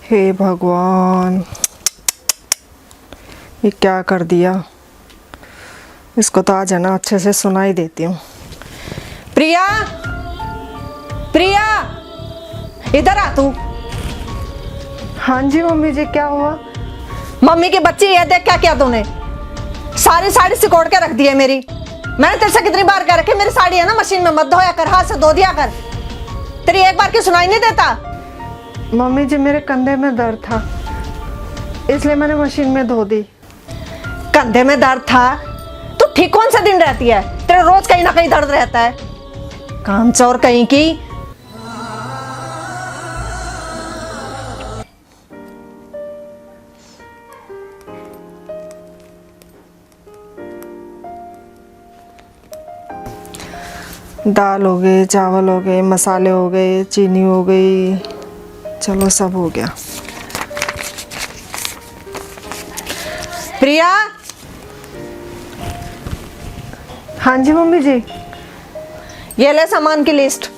हे भगवान, ये क्या कर दिया। इसको तो आज है ना अच्छे से सुनाई देती हूँ। प्रिया, प्रिया, इधर आ तू। हाँ जी मम्मी जी, क्या हुआ? मम्मी की बच्ची है, देख क्या किया तूने। सारी साड़ी सिकोड़ के रख दी है मेरी। मैंने तेरे से कितनी बार कह रखी, मेरी साड़ी है ना मशीन में मत धोया कर, हाथ से धो दिया कर। तेरी एक बार की सुनाई नहीं देता। मम्मी जी, मेरे कंधे में दर्द था, इसलिए मैंने मशीन में धो दी। कंधे में दर्द था? तू ठीक कौन सा दिन रहती है? तेरे रोज कहीं ना कहीं दर्द रहता है, कामचोर कहीं की। दाल हो गई, चावल हो गए, मसाले हो गए, चीनी हो गई, चलो सब हो गया। प्रिया, हाँ जी मम्मी जी। ये ले सामान की लिस्ट,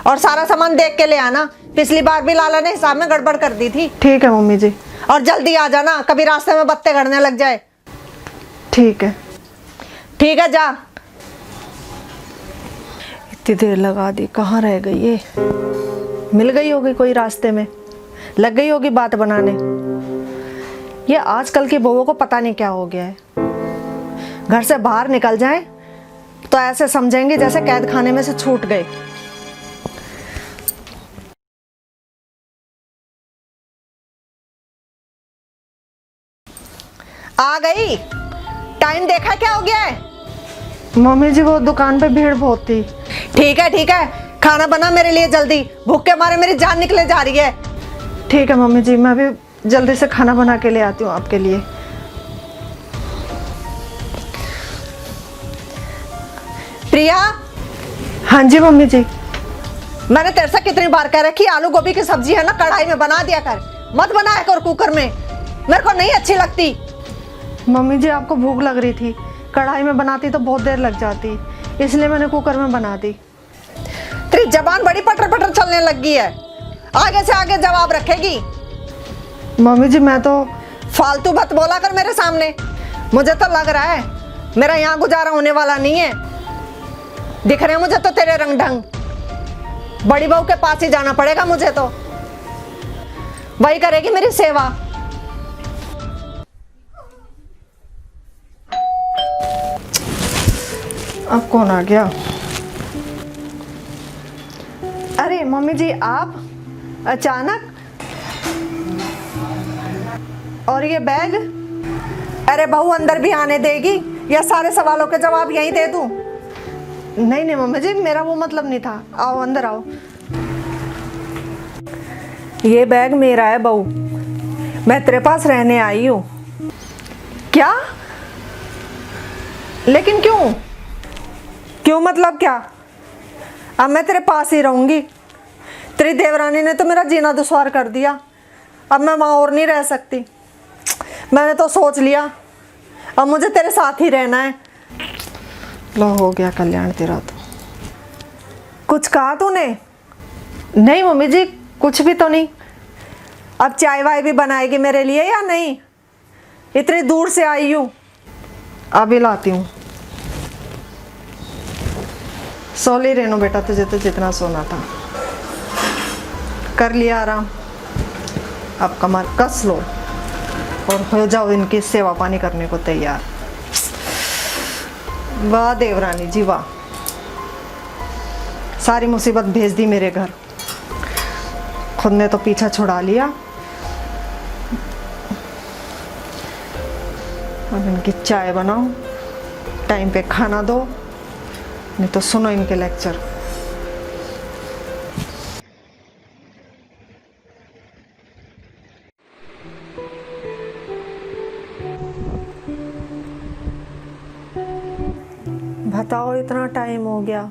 और सारा सामान देख के ले आना। पिछली बार भी लाला ने हिसाब में गड़बड़ कर दी थी। ठीक है मम्मी जी। और जल्दी आ जाना, कभी रास्ते में बत्ते गड़ने लग जाए। ठीक है। ठीक है, जा। इतनी देर लगा दी, कहाँ रह गई ये? मिल गई होगी कोई रास्ते में, लग गई होगी बात बनाने। ये आजकल की बहुओं को पता नहीं क्या हो गया है। घर से बाहर निकल जाए तो ऐसे समझेंगे जैसे कैद खाने में से छूट गए। आ गई? टाइम देखा क्या हो गया है? मम्मी जी, वो दुकान पे भीड़ बहुत थी। ठीक है ठीक है, खाना बना मेरे लिए जल्दी, भूख के मारे मेरी जान निकले जा रही है। ठीक है मम्मी जी, मैं भी जल्दी से खाना बना के ले आती हूँ आपके लिए। प्रिया। हाँ जी मम्मी जी। मैंने तेरे से कितनी बार कह रखी, आलू गोभी की सब्जी है ना कढ़ाई में बना दिया कर, मत बनाया कर कुकर में, मेरे को नहीं अच्छी लगती। मम्मी जी, आपको भूख लग रही थी, कढ़ाई में बनाती तो बहुत देर लग जाती, इसलिए मैंने कुकर में बना दी। तेरी जबान बड़ी पटर पटर चलने लगी है, आगे से आगे जवाब रखेगी। मम्मी जी, मैं तो फालतू बात बोला कर मेरे सामने। मुझे तो लग रहा है मेरा यहाँ गुजारा होने वाला नहीं है। दिख रहे हैं मुझे तो तेरे रंग ढंग। बड़ी बहू के पास ही जाना पड़ेगा मुझे, तो वही करेगी मेरी सेवा। अब कौन आ गया? अरे मम्मी जी, आप अचानक? और ये बैग? अरे बहू अंदर भी आने देगी या सारे सवालों के जवाब यहीं दे दूं? नहीं नहीं मम्मी जी, मेरा वो मतलब नहीं था। आओ अंदर आओ। ये बैग मेरा है बहू, मैं तेरे पास रहने आई हूं। क्या? लेकिन क्यों? क्यों मतलब क्या? अब मैं तेरे पास ही रहूंगी। तेरी देवरानी ने तो मेरा जीना दुश्वार कर दिया, अब मैं वहां और नहीं रह सकती। मैंने तो सोच लिया अब मुझे तेरे साथ ही रहना है। लो, हो गया कल्याण तेरा तो। कुछ कहा तूने? नहीं मम्मी जी, कुछ भी तो नहीं। अब चाय वाय भी बनाएगी मेरे लिए या नहीं? इतनी दूर से आई हूँ। अभी लाती हूँ। सो ले रेनू बेटा, तुझे तो जितना सोना था कर लिया आराम। अब कमर कस लो और हो जाओ इनकी सेवा पानी करने को तैयार। वाह देवरानी जी वाह, सारी मुसीबत भेज दी मेरे घर, खुद ने तो पीछा छुड़ा लिया। अब इनकी चाय बनाओ, टाइम पे खाना दो, नहीं तो सुनो इनके लेक्चर। बताओ, इतना टाइम हो गया,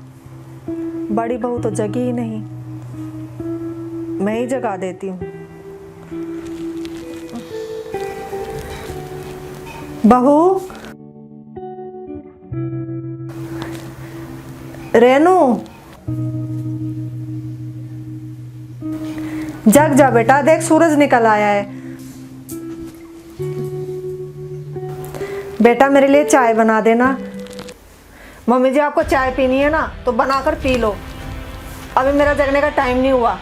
बड़ी बहू तो जगी ही नहीं। मैं ही जगा देती हूँ। बहू, रेनू, जग जा बेटा, देख सूरज निकल आया है। बेटा मेरे लिए चाय बना देना। मम्मी जी आपको चाय पीनी है ना तो बनाकर पी लो। अभी मेरा जगने का टाइम नहीं हुआ,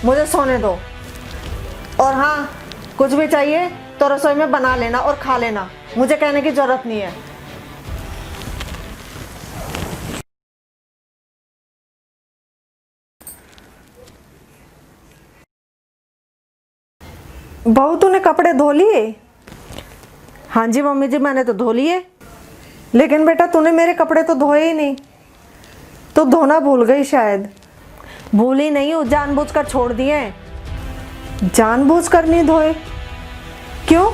मुझे सोने दो। और हाँ, कुछ भी चाहिए तो रसोई में बना लेना और खा लेना, मुझे कहने की जरूरत नहीं है। बहू तूने कपड़े धो लिए? हाँ जी मम्मी जी, मैंने तो धो लिए। लेकिन बेटा तूने मेरे कपड़े तो धोए ही नहीं। तो धोना भूल गई शायद। भूली नहीं हूँ, जानबूझकर छोड़ दिए। जानबूझकर नहीं धोए? क्यों?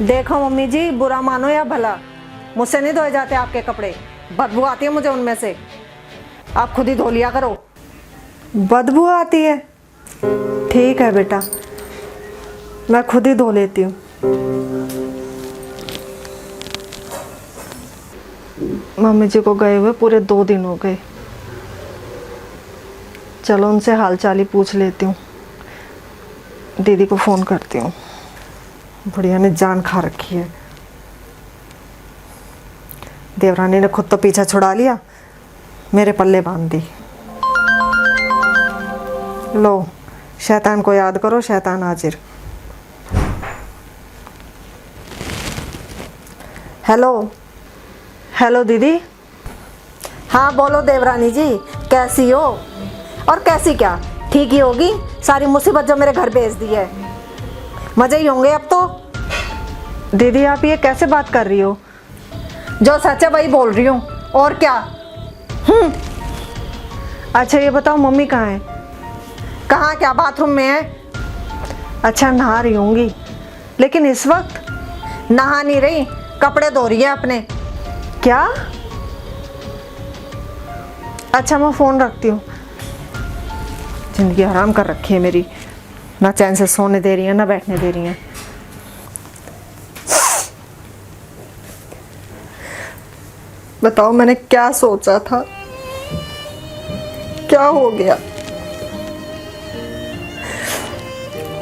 देखो मम्मी जी, बुरा मानो या भला, मुझसे नहीं धोए जाते आपके कपड़े। बदबू आती है मुझे उनमें से। आप खुद ही धो लिया करो। बदबू आती है? ठीक है बेटा, मैं खुद ही धो लेती हूँ। मम्मी जी को गए हुए पूरे 2 दिन हो गए। चलो उनसे हालचाल ही पूछ लेती हूँ। दीदी को फ़ोन करती हूँ। बुढ़िया ने जान खा रखी है। देवरानी ने खुद तो पीछा छुड़ा लिया, मेरे पल्ले बांध दी। लो, शैतान को याद करो, शैतान हाजिर। हेलो हेलो दीदी। हाँ बोलो देवरानी जी, कैसी हो? और कैसी क्या, ठीक ही होगी। सारी मुसीबत जो मेरे घर भेज दी है, मज़े ही होंगे अब तो। दीदी आप ये कैसे बात कर रही हो? जो सच है वही बोल रही हूँ, और क्या। अच्छा ये बताओ, मम्मी कहाँ है? कहाँ क्या, बाथरूम में है। अच्छा नहा रही होंगी, लेकिन इस वक्त? नहा नहीं रही, कपड़े धो रही है अपने। क्या? अच्छा मैं फ़ोन रखती हूँ। जिंदगी हराम कर रखी है मेरी, ना चैन से सोने दे रही है ना बैठने दे रही है। बताओ मैंने क्या सोचा था, क्या हो गया?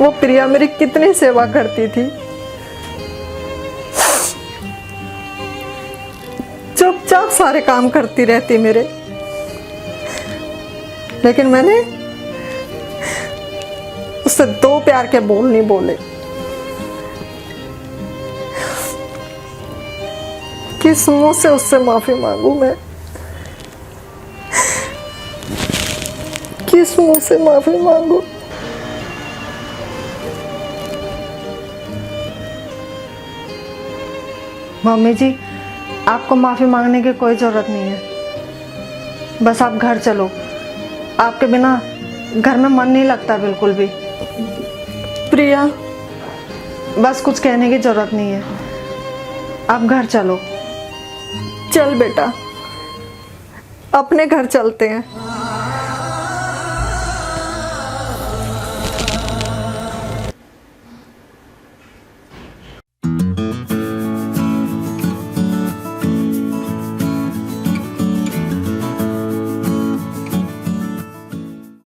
वो प्रिया मेरी कितनी सेवा करती थी, चुपचाप सारे काम करती रहती मेरे। लेकिन मैंने उससे 2 प्यार के बोल नहीं बोले। किस मुंह से उससे माफी मांगू मैं? किस मुंह से माफी मांगू? मम्मी जी आपको माफी मांगने की कोई जरूरत नहीं है। बस आप घर चलो, आपके बिना घर में मन नहीं लगता बिल्कुल भी। प्रिया, बस कुछ कहने की जरूरत नहीं है, आप घर चलो। चल बेटा, अपने घर चलते हैं।